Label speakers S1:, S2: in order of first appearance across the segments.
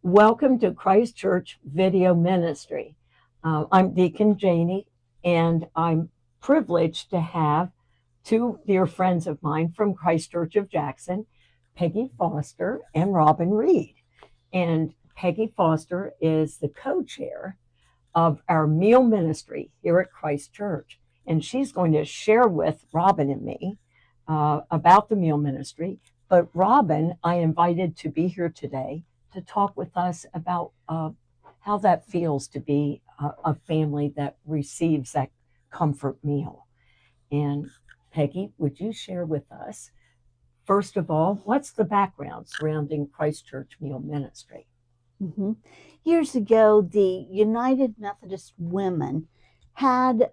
S1: Welcome to Christ Church Video Ministry. I'm Deacon Janie, and I'm privileged to have two dear friends of mine from Christ Church of Jackson, Peggy Foster and Robin Reed. And Peggy Foster is the co-chair of our meal ministry here at Christ Church. And she's going to share with Robin and me about the meal ministry. But Robin, I invited to be here today to talk with us about how that feels to be a family that receives that comfort meal. And Peggy, would you share with us, first of all, what's the background surrounding Christ Church Meal Ministry?
S2: Mm-hmm. Years ago, the United Methodist Women had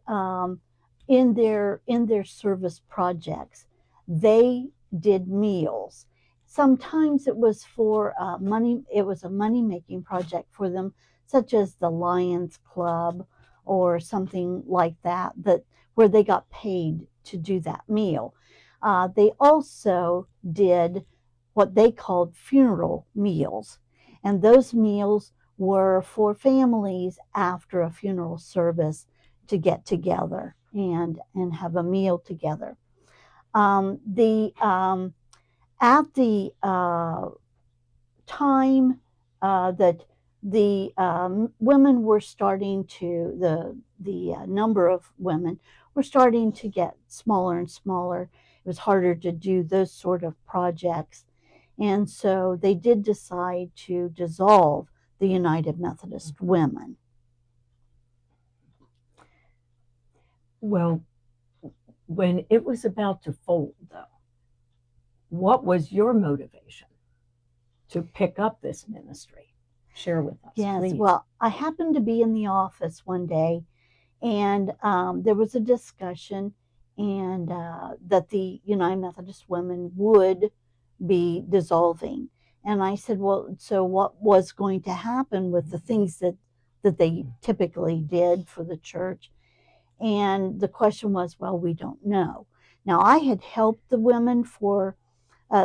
S2: in their service projects, they did meals. Sometimes it was for money. It was a money making project for them, such as the Lions Club or something like that. Where they got paid to do that meal. They also did what they called funeral meals. And those meals were for families after a funeral service to get together and have a meal together. At the time that the women were starting to, the number of women were starting to get smaller and smaller. It was harder to do those sort of projects. And so they did decide to dissolve the United Methodist Women.
S1: Well, when it was about to fold, though, what was your motivation to pick up this ministry? Share with us,
S2: yes,
S1: please.
S2: Well, I happened to be in the office one day, and there was a discussion and that the United Methodist Women would be dissolving. And I said, well, so what was going to happen with the things that they typically did for the church? And the question was, well, we don't know. Now, I had helped the women for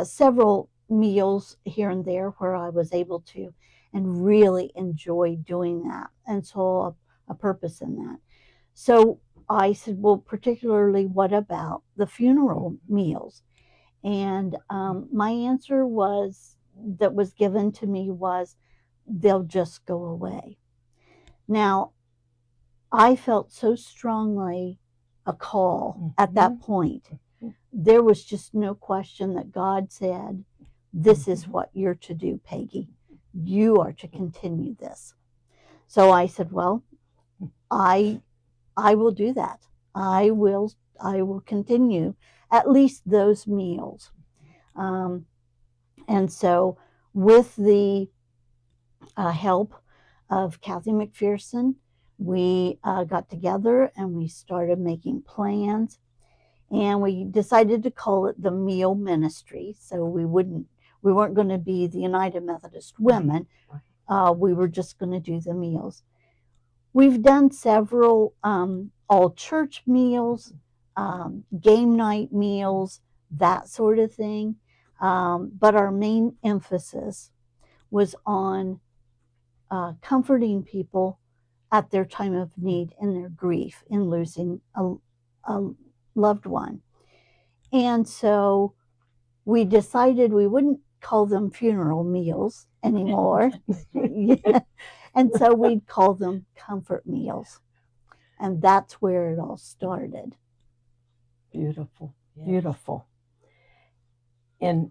S2: several meals here and there where I was able to and really enjoyed doing that and saw a purpose in that. So I said, well, particularly, what about the funeral meals? And my answer that was given to me was, they'll just go away. Now, I felt so strongly a call at that point. There was just no question that God said, this is what you're to do, Peggy. You are to continue this. So I said, well, I will do that. I will continue at least those meals. And so with the help of Kathy McPherson, we got together and we started making plans, and we decided to call it the Meal Ministry. So we weren't going to be the United Methodist Women. We were just going to do the meals. We've done several all church meals, game night meals, that sort of thing. But our main emphasis was on comforting people at their time of need and their grief in losing a loved one. And so we decided we wouldn't call them funeral meals anymore. And so we'd call them comfort meals. And that's where it all started.
S1: Beautiful, beautiful. And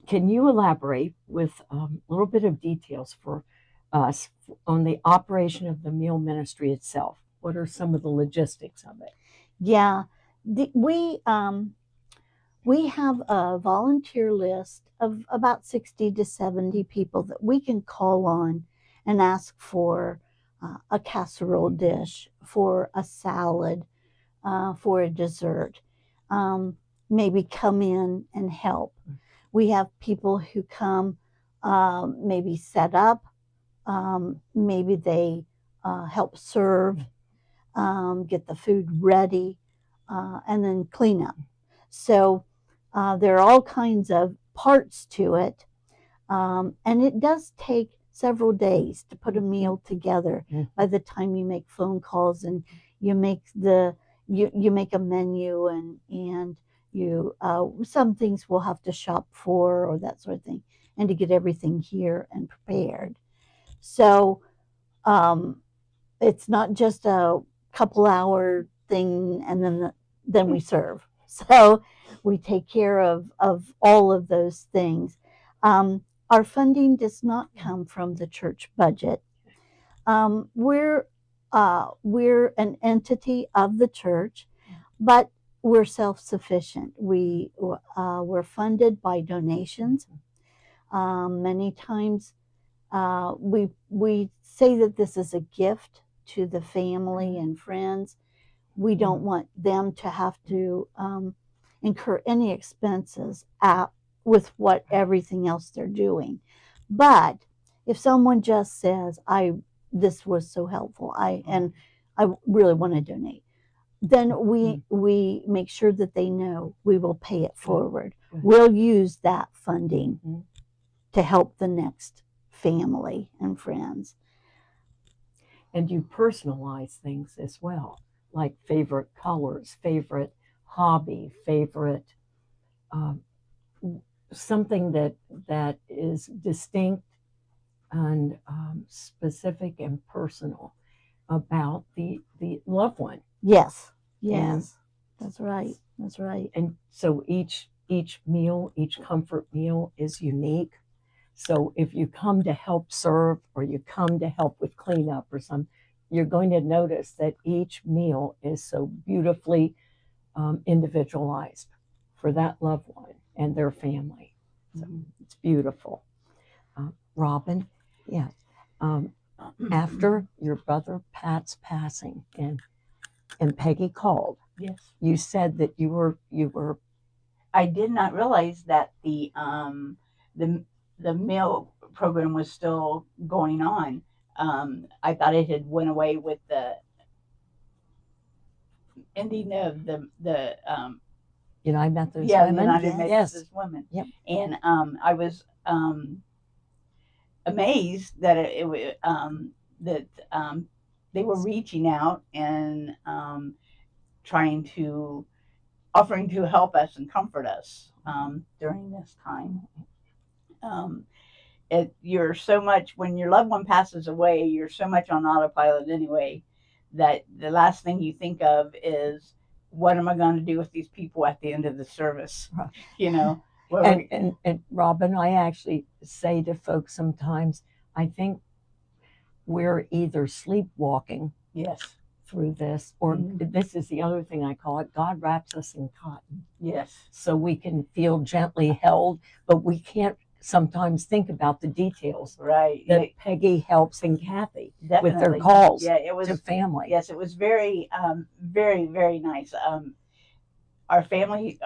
S1: can you elaborate with a little bit of details for us on the operation of the meal ministry itself? What are some of the logistics of it?
S2: Yeah, we have a volunteer list of about 60 to 70 people that we can call on and ask for a casserole dish, for a salad, for a dessert, maybe come in and help. We have people who come, maybe set up, maybe they help serve, get the food ready, and then clean up. So there are all kinds of parts to it. And it does take several days to put a meal together. By the time you make phone calls and you make you make a menu and you some things we'll have to shop for or that sort of thing, and to get everything here and prepared. So it's not just a couple hour thing and then we serve. So we take care of all of those things. Our funding does not come from the church budget. We're an entity of the church, but we're self-sufficient. We're funded by donations. Many times we say that this is a gift to the family and friends. We don't want them to have to incur any expenses with what everything else they're doing. But if someone just says, this was so helpful, I really want to donate, then we make sure that they know we will pay it forward. We'll use that funding to help the next family and friends.
S1: And you personalize things as well, like favorite colors, favorite hobby, favorite something that is distinct and specific and personal about the loved one.
S2: Yes, that's right. That's right.
S1: And so each meal, each comfort meal is unique. So if you come to help serve or you come to help with cleanup or something, you're going to notice that each meal is so beautifully individualized for that loved one and their family. So it's beautiful. Robin, yeah. After your brother Pat's passing and Peggy called,
S3: yes,
S1: you said that you were.
S3: I did not realize that the meal program was still going on. I thought it had went away with the ending of the
S1: United Methodist
S3: Women.
S1: Women.
S3: Methodist Women.
S1: Yep.
S3: And I was amazed that they were reaching out and offering to help us and comfort us during this time. You're so much, when your loved one passes away, you're so much on autopilot anyway, that the last thing you think of is, what am I going to do with these people at the end of the service?
S1: Right.
S3: You know.
S1: And Robin, I actually say to folks sometimes, I think we're either sleepwalking
S3: yes
S1: through this, or this is the other thing I call it, God wraps us in cotton.
S3: Yes.
S1: So we can feel gently held, but we can't sometimes think about the details.
S3: Right.
S1: That Peggy helps and Kathy
S3: Definitely.
S1: with their calls
S3: to
S1: family.
S3: Yes, it was very, very, very nice. Our family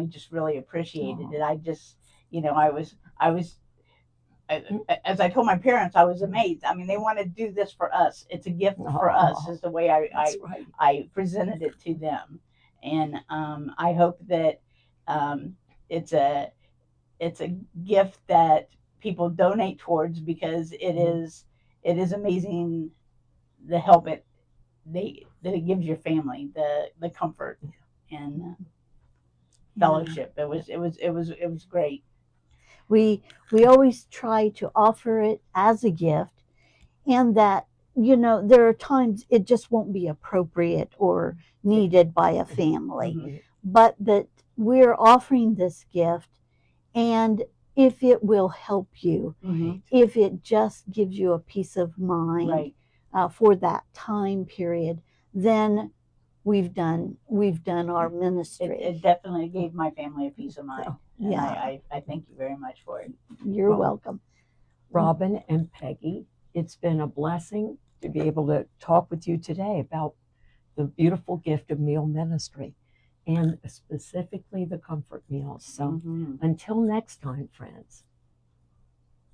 S3: just really appreciated it. I just, I was, as I told my parents, I was amazed. I mean, they want to do this for us. It's a gift for us, is the way I presented it to them. And I hope that it's a gift that people donate towards, because it is amazing the help that it gives your family, the comfort and fellowship. It was great.
S2: We always try to offer it as a gift, and that there are times it just won't be appropriate or needed by a family, but that we're offering this gift, and if it will help you, if it just gives you a peace of mind for that time period, then we've done our ministry.
S3: It definitely gave my family a peace of mind. And
S2: yeah.
S3: I thank you very much for it.
S2: You're welcome.
S1: Robin and Peggy, it's been a blessing to be able to talk with you today about the beautiful gift of meal ministry, and specifically the comfort meals. So until next time, friends,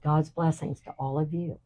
S1: God's blessings to all of you.